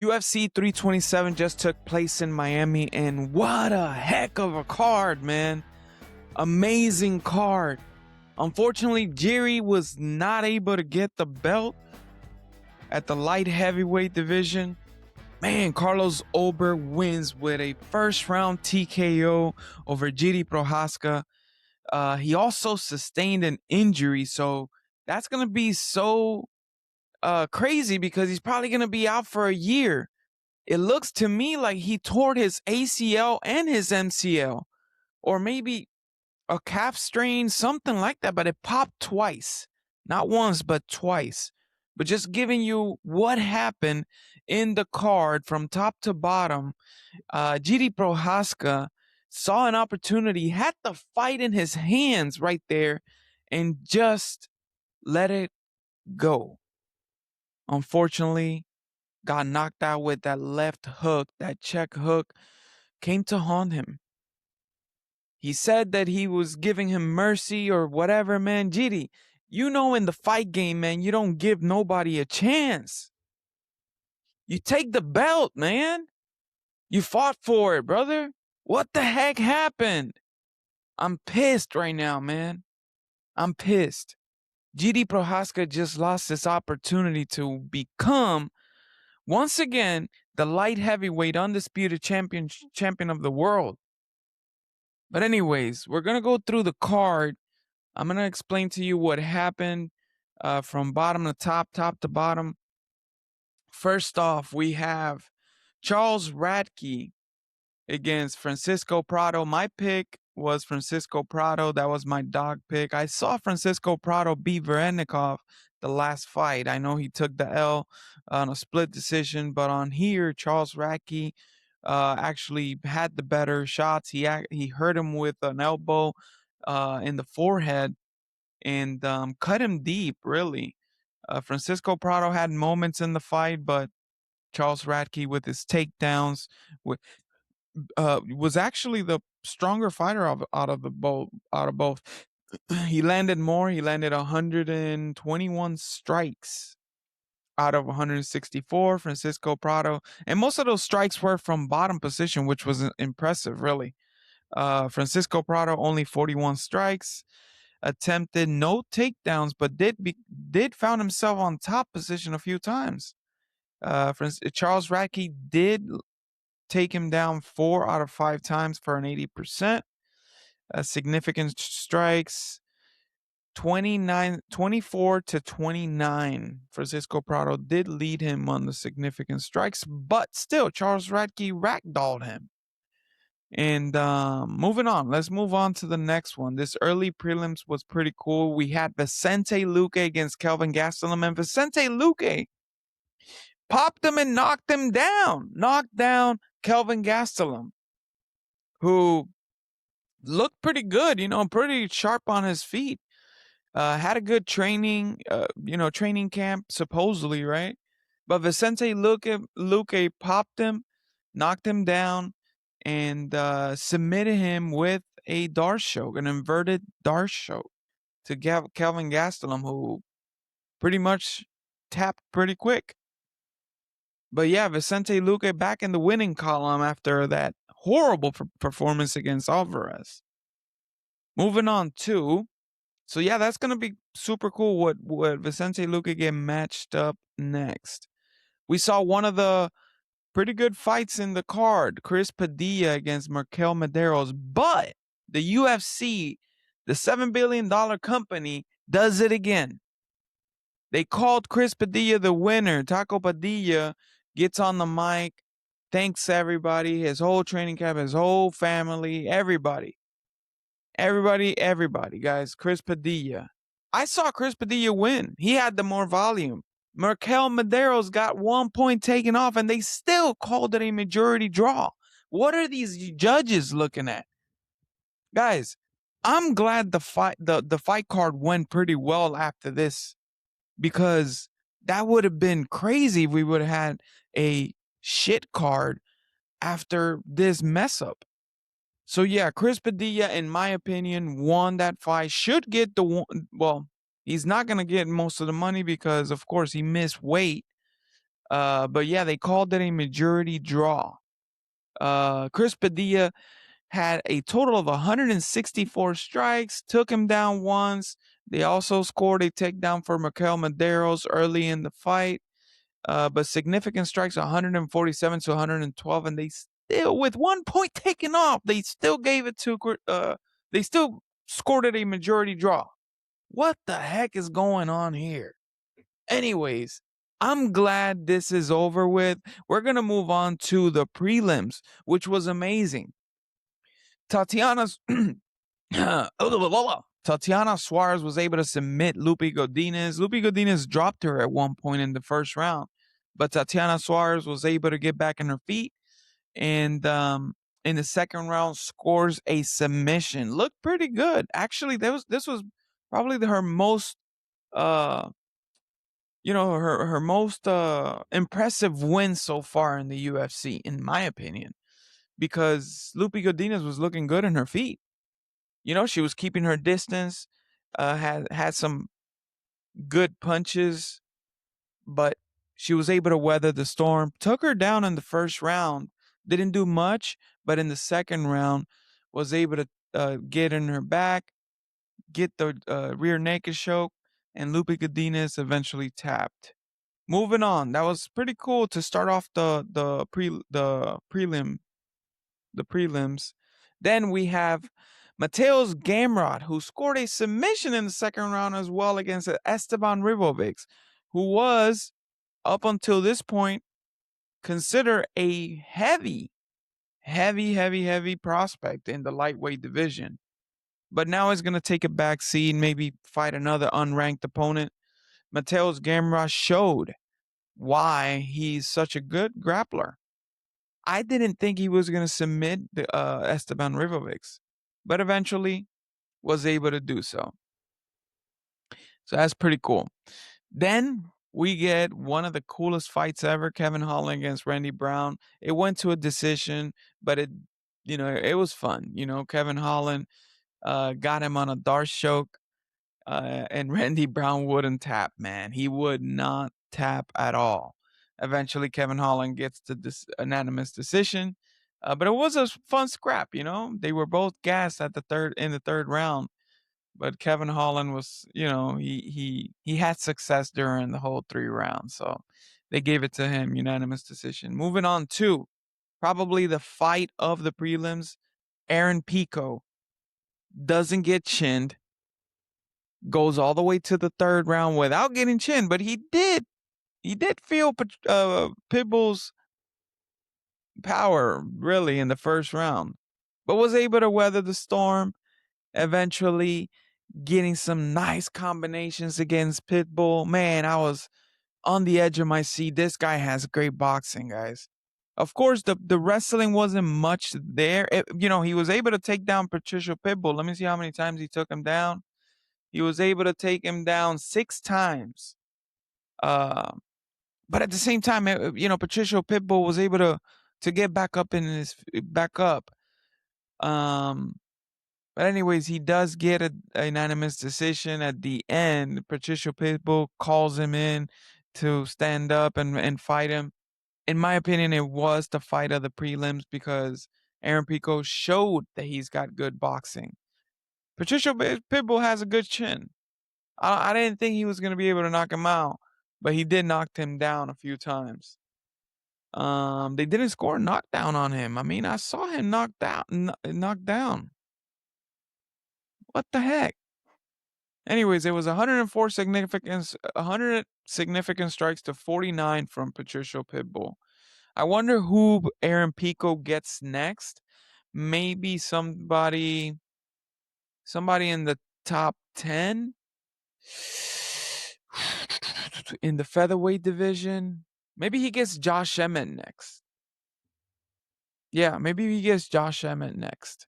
UFC 327 just took place in Miami, and what a heck of a card, man. Amazing card. Unfortunately, Jiri was not able to get the belt at the light heavyweight division. Man, Carlos Ulberg wins with a first round TKO over Jiri Prochazka. He also sustained an injury, so that's going to be so crazy because he's probably going to be out for a year. It looks to me like he tore his ACL and his MCL, or maybe a calf strain, something like that, but it popped twice. Not once, but twice. But just giving you what happened in the card from top to bottom, Jiri Prochazka saw an opportunity, had the fight in his hands right there, and just let it go. Unfortunately, got knocked out with that left hook, that check hook came to haunt him. He said that he was giving him mercy or whatever, man. Jiri, you know in the fight game, man, you don't give nobody a chance. You take the belt, man. You fought for it, brother. What the heck happened? I'm pissed right now, man. I'm pissed. Jiri Prochazka just lost this opportunity to become, once again, the light heavyweight undisputed champion of the world. But anyways, we're going to go through the card. I'm going to explain to you what happened from bottom to top to bottom. First off, we have Charles Radke against Francisco Prado. My pick was Francisco Prado. That was my dog pick. I saw Francisco Prado beat Verenikov the last fight. I know he took the L on a split decision, but on here, Charles Radke actually had the better shots. He hurt him with an elbow in the forehead and cut him deep, really. Francisco Prado had moments in the fight, but Charles Radke with his takedowns was actually the stronger fighter out of both. He landed more. He landed 121 strikes out of 164. Francisco Prado, and most of those strikes were from bottom position, which was impressive, really. Francisco Prado only 41 strikes, attempted no takedowns, but did found himself on top position a few times. Charles Radke did take him down 4 out of 5 times for an 80%. Significant strikes, 24 to 29. Francisco Prado did lead him on the significant strikes, but still, Charles Radke ragdolled him. And moving on, let's move on to the next one. This early prelims was pretty cool. We had Vicente Luque against Kelvin Gastelum, and Vicente Luque popped him and knocked him down. Knocked down Kelvin Gastelum, who looked pretty good, pretty sharp on his feet. Had a good training camp, supposedly, right? But Vicente Luque popped him, knocked him down, and submitted him with a Darce choke, an inverted Darce choke to Kelvin Gastelum, who pretty much tapped pretty quick. But yeah, Vicente Luque back in the winning column after that horrible performance against Alvarez. Moving on to, so yeah, that's going to be super cool what Vicente Luque get matched up next. We saw one of the pretty good fights in the card, Chris Padilla against Markel Medeiros, but the UFC, the $7 billion company, does it again. They called Chris Padilla the winner. Taco Padilla gets on the mic, thanks everybody, his whole training camp, his whole family, everybody, guys. Chris Padilla. I saw Chris Padilla win. He had the more volume. Markel Medeiros got 1 point taken off, and they still called it a majority draw. What are these judges looking at? Guys, I'm glad the fight card went pretty well after this, because that would have been crazy if we would have had a shit card after this mess up. So yeah, Chris Padilla, in my opinion, won that fight. Should get the one. Well, he's not gonna get most of the money because, of course, he missed weight. But yeah, they called it a majority draw. Chris Padilla had a total of 164 strikes, took him down once. They also scored a takedown for Mikel Maderos early in the fight. But significant strikes 147 to 112, and they still, with 1 point taken off, they still gave it to, they still scored it a majority draw. What the heck is going on here? Anyways, I'm glad this is over with. We're going to move on to the prelims, which was amazing. Tatiana's Tatiana Suarez was able to submit Lupe Godinez. Lupe Godinez dropped her at one point in the first round, but Tatiana Suarez was able to get back on her feet, and in the second round scores a submission. Looked pretty good. Actually, this was probably her most her most impressive win so far in the UFC, in my opinion, because Lupe Godinez was looking good on her feet. She was keeping her distance, had some good punches, but she was able to weather the storm. Took her down in the first round, didn't do much, but in the second round was able to get in her back, get the rear naked choke, and Lupe Godinez eventually tapped. Moving on, that was pretty cool to start off the prelims. Then we have Mateus Gamrot, who scored a submission in the second round as well against Esteban Ribovics, who was, up until this point, considered a heavy prospect in the lightweight division. But now he's going to take a back seat and maybe fight another unranked opponent. Mateus Gamrot showed why he's such a good grappler. I didn't think he was going to submit the Esteban Ribovics, but eventually was able to do so. So that's pretty cool. Then we get one of the coolest fights ever, Kevin Holland against Randy Brown. It went to a decision, but it was fun. Kevin Holland got him on a Darce choke, and Randy Brown wouldn't tap, man. He would not tap at all. Eventually, Kevin Holland gets the unanimous decision, but it was a fun scrap. They were both gassed in the third round, but Kevin Holland was, he had success during the whole 3 rounds, so they gave it to him, unanimous decision. Moving on to probably the fight of the prelims, Aaron Pico doesn't get chinned, goes all the way to the third round without getting chinned, but he did feel Pitbull's power really in the first round, but was able to weather the storm, eventually getting some nice combinations against Pitbull. Man, I was on the edge of my seat. This guy has great boxing, guys. Of course, the wrestling wasn't much there. He was able to take down Patricio Pitbull. Let me see how many times he took him down. He was able to take him down 6 times. But at the same time, Patricio Pitbull was able to get back up in his back up. But anyways, he does get a unanimous decision at the end. Patricio Pitbull calls him in to stand up and fight him. In my opinion, it was the fight of the prelims because Aaron Pico showed that he's got good boxing. Patricio Pitbull has a good chin. I didn't think he was going to be able to knock him out, but he did knock him down a few times. They didn't score a knockdown on him. I mean, I saw him knocked down. What the heck? Anyways, it was 100 significant strikes to 49 from Patricio Pitbull. I wonder who Aaron Pico gets next. Maybe somebody in the top 10 in the featherweight division. Maybe he gets Josh Emmett next. Yeah, maybe he gets Josh Emmett next.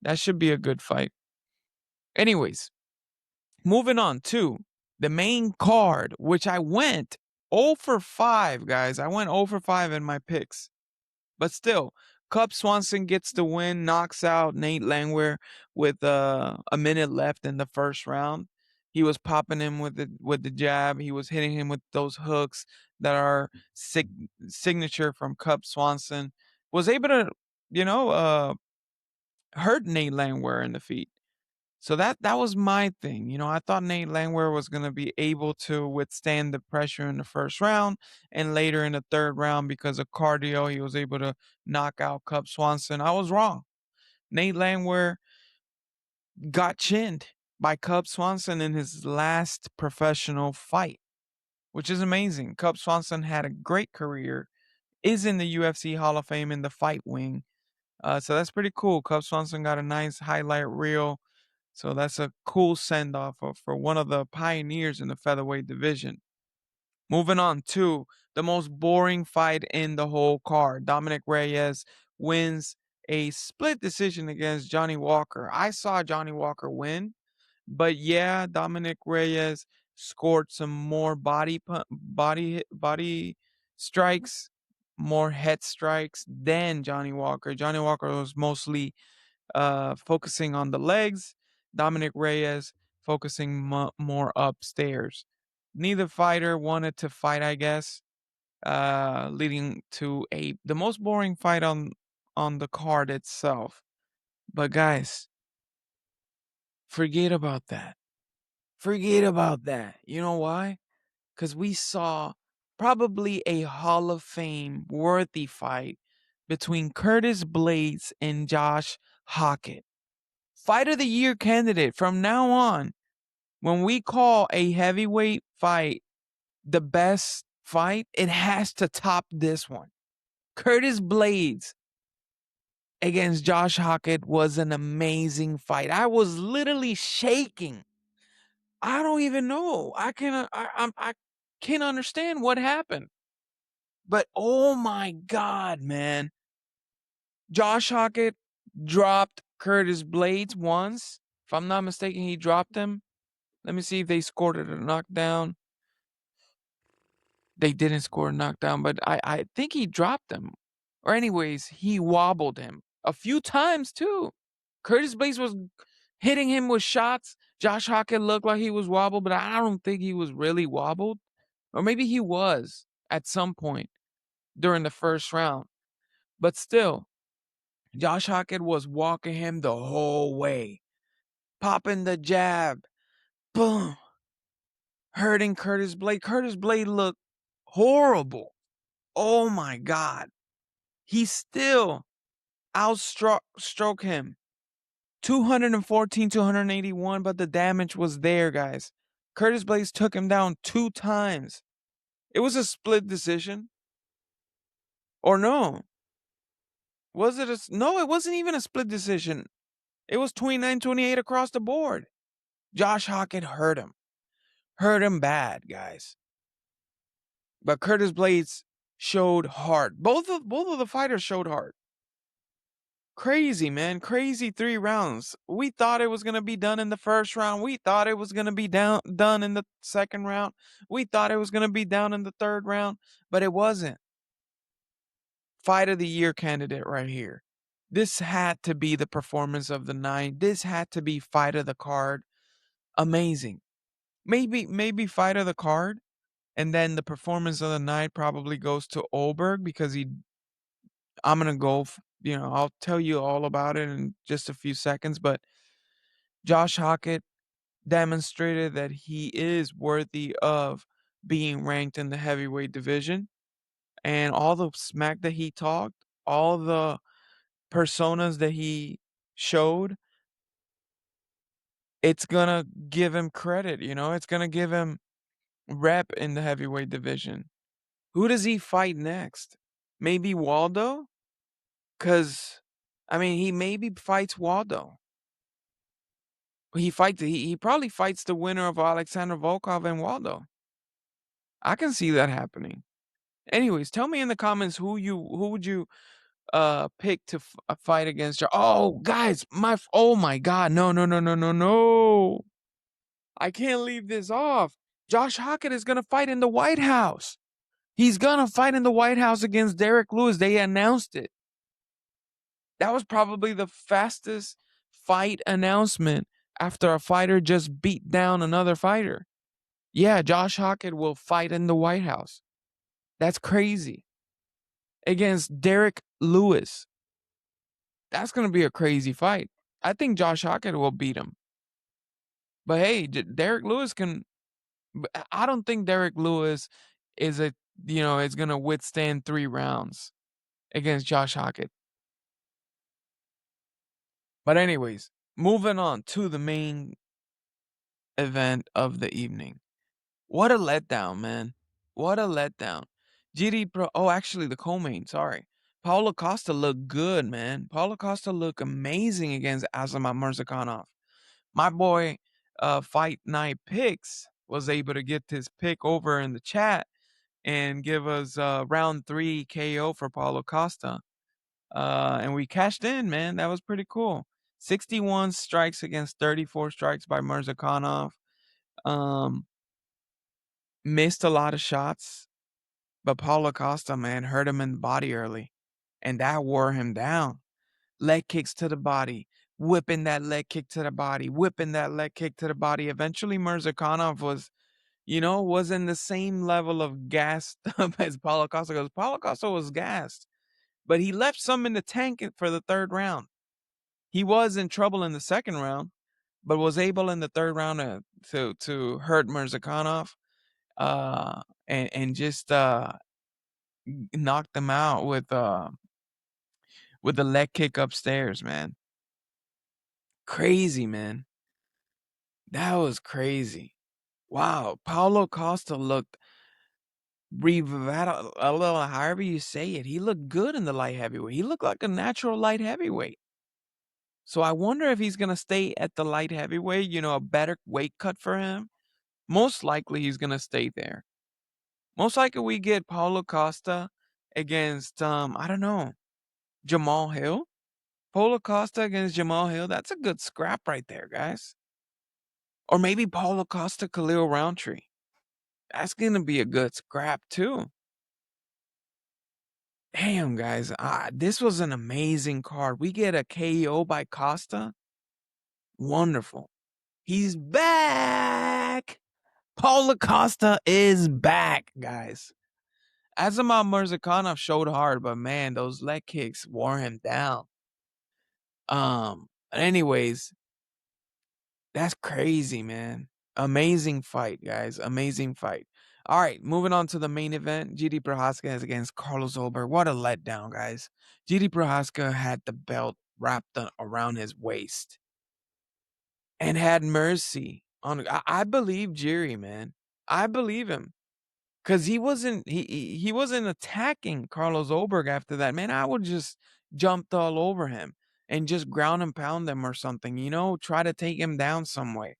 That should be a good fight. Anyways, moving on to the main card, which I went 0 for 5, guys. I went 0 for 5 in my picks. But still, Cub Swanson gets the win, knocks out Nate Langwehr with a minute left in the first round. He was popping him with the jab. He was hitting him with those hooks that are signature from Cub Swanson. Was able to, you know, hurt Nate Langwehr in the feet. So that was my thing. I thought Nate Langwehr was going to be able to withstand the pressure in the first round, and later in the third round, because of cardio, he was able to knock out Cub Swanson. I was wrong. Nate Langwehr got chinned by Cub Swanson in his last professional fight, which is amazing. Cub Swanson had a great career, is in the UFC Hall of Fame in the fight wing. So that's pretty cool. Cub Swanson got a nice highlight reel. So that's a cool send off for one of the pioneers in the featherweight division. Moving on to the most boring fight in the whole card. Dominic Reyes wins a split decision against Johnny Walker. I saw Johnny Walker win, but yeah, Dominic Reyes scored some more body strikes, more head strikes than Johnny Walker. Johnny Walker was mostly focusing on the legs. Dominic Reyes focusing more upstairs. Neither fighter wanted to fight, I guess, leading to the most boring fight on the card itself. But guys, forget about that. Forget about that. You know why? Because we saw probably a Hall of Fame worthy fight between Curtis Blades and Josh Hockett. Fight of the year candidate from now on. When we call a heavyweight fight the best fight, it has to top this one. Curtis Blades against Josh Hockett was an amazing fight. I was literally shaking. I don't even know. I can't understand what happened. But oh my God, man. Josh Hockett dropped Curtis Blades once. If I'm not mistaken, he dropped him. Let me see if they scored it a knockdown. They didn't score a knockdown, but I think he dropped him. Or anyways, he wobbled him a few times too. Curtis Blades was hitting him with shots. Josh Hockett looked like he was wobbled, but I don't think he was really wobbled. Or maybe he was at some point during the first round. But still, Josh Hockett was walking him the whole way. Popping the jab. Boom. Hurting Curtis Blade. Curtis Blade looked horrible. Oh my God. He still outstroke him. 214 to 181, but the damage was there, guys. Curtis Blades took him down 2 times. It was a split decision. Or no? Was it no, it wasn't even a split decision. It was 29-28 across the board. Josh Hockett hurt him. Hurt him bad, guys. But Curtis Blades showed heart. Both of the fighters showed heart. Crazy, man. Crazy 3 rounds. We thought it was going to be done in the first round. We thought it was going to be done in the second round. We thought it was going to be down in the third round, but it wasn't. Fight of the year candidate right here. This had to be the performance of the night. This had to be fight of the card. Amazing. Maybe fight of the card, and then the performance of the night probably goes to Ulberg because I'm going to go, I'll tell you all about it in just a few seconds, but Josh Hockett demonstrated that he is worthy of being ranked in the heavyweight division, and all the smack that he talked, all the personas that he showed, it's going to give him credit, it's going to give him rep in the heavyweight division. Who does he fight next? Maybe Waldo? Cuz he maybe fights Waldo. He probably fights the winner of Alexander Volkov and Waldo. I can see that happening. Anyways, tell me in the comments who would you pick to fight against. Oh, guys, oh my God, no, no, no, no, no, no! I can't leave this off. Josh Hockett is gonna fight in the White House. He's gonna fight in the White House against Derek Lewis. They announced it. That was probably the fastest fight announcement after a fighter just beat down another fighter. Yeah, Josh Hockett will fight in the White House. That's crazy. Against Derek Lewis. That's going to be a crazy fight. I think Josh Hockett will beat him. But hey, Derek Lewis can. I don't think Derek Lewis is is going to withstand 3 rounds against Josh Hockett. But anyways, moving on to the main event of the evening. What a letdown, man. What a letdown. Actually, the co-main, sorry. Paulo Costa looked good, man. Paulo Costa looked amazing against Azamat Murzakanov. My boy, Fight Night Picks, was able to get this pick over in the chat and give us round 3 KO for Paulo Costa. And we cashed in, man. That was pretty cool. 61 strikes against 34 strikes by Murzakanov. Missed a lot of shots, but Paulo Costa, man, hurt him in the body early, and that wore him down. Leg kicks to the body, whipping that leg kick to the body, whipping that leg kick to the body. Eventually, Murzakanov was in the same level of gassed up as Paulo Costa, because Paulo Costa was gassed, but he left some in the tank for the third round. He was in trouble in the second round, but was able in the third round to hurt Murzakanov, and just knocked them out with the leg kick upstairs, man. Crazy, man. That was crazy. Wow, Paulo Costa looked however you say it. He looked good in the light heavyweight. He looked like a natural light heavyweight. So I wonder if he's gonna stay at the light heavyweight, a better weight cut for him. Most likely he's gonna stay there. Most likely we get Paulo Costa against I don't know, Jamal Hill. Paulo Costa against Jamal Hill. That's a good scrap right there, guys. Or maybe Paulo Costa, Khalil Roundtree. That's gonna be a good scrap too. Damn, guys. This was an amazing card. We get a KO by Costa. Wonderful. He's back. Paulo Costa is back, guys. Azamat Murzakanov showed hard, but man, those leg kicks wore him down. Anyways, that's crazy, man. Amazing fight, guys. Amazing fight. All right, moving on to the main event. Jiri Prochazka is against Carlos Ulberg. What a letdown, guys. Jiri Prochazka had the belt wrapped around his waist and had mercy on. I believe Jiri, man. I believe him. Cause he wasn't attacking Carlos Ulberg after that. Man, I would just jumped all over him and just ground and pound him or something, try to take him down some way.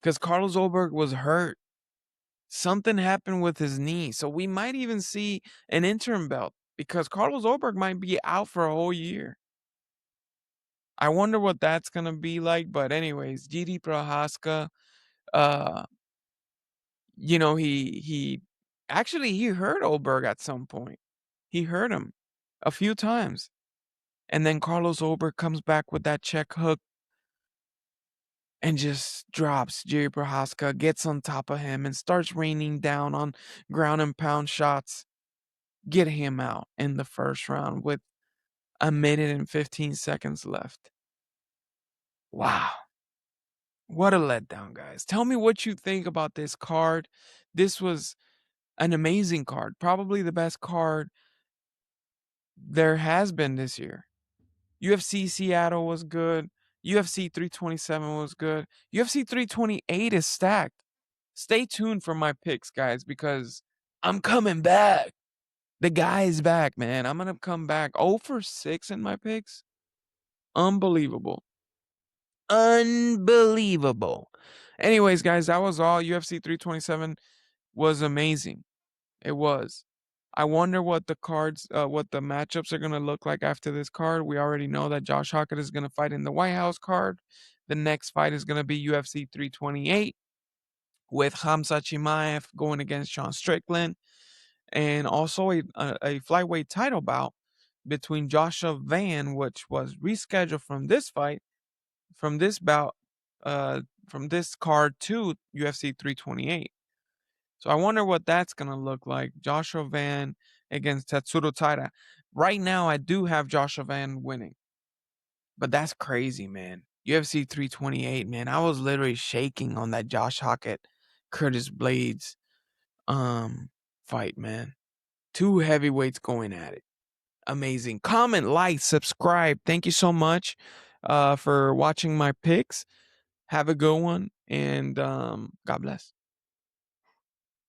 Cause Carlos Ulberg was hurt. Something happened with his knee. So we might even see an interim belt because Carlos Ulberg might be out for a whole year. I wonder what that's gonna be like. But anyways, Jiri Prochazka, uh, he actually he hurt Ulberg at some point. He hurt him a few times. And then Carlos Ulberg comes back with that check hook and just drops Jiri Prochazka, gets on top of him, and starts raining down on ground and pound shots. Get him out in the first round with 1 minute and 15 seconds left. Wow. What a letdown, guys. Tell me what you think about this card. This was an amazing card. Probably the best card there has been this year. UFC Seattle was good. UFC 327 was good. UFC 328 is stacked. Stay tuned for my picks, guys, because I'm coming back. The guy is back, man. I'm going to come back 0 for 6 in my picks. Unbelievable. Unbelievable. Anyways, guys, that was all. UFC 327 was amazing. It was. I wonder what the matchups are going to look like after this card. We already know that Josh Hockett is going to fight in the White House card. The next fight is going to be UFC 328 with Khamzat Chimaev going against Sean Strickland. And also a flyweight title bout between Joshua Van, which was rescheduled from this bout, from this card to UFC 328. So I wonder what that's gonna look like. Joshua Van against Tatsuro Taira. Right now, I do have Joshua Van winning, but that's crazy, man. UFC 328, man. I was literally shaking on that Josh Hockett, Curtis Blades fight, man. Two heavyweights going at it. Amazing. Comment, like, subscribe. Thank you so much for watching my picks. Have a good one, and God bless.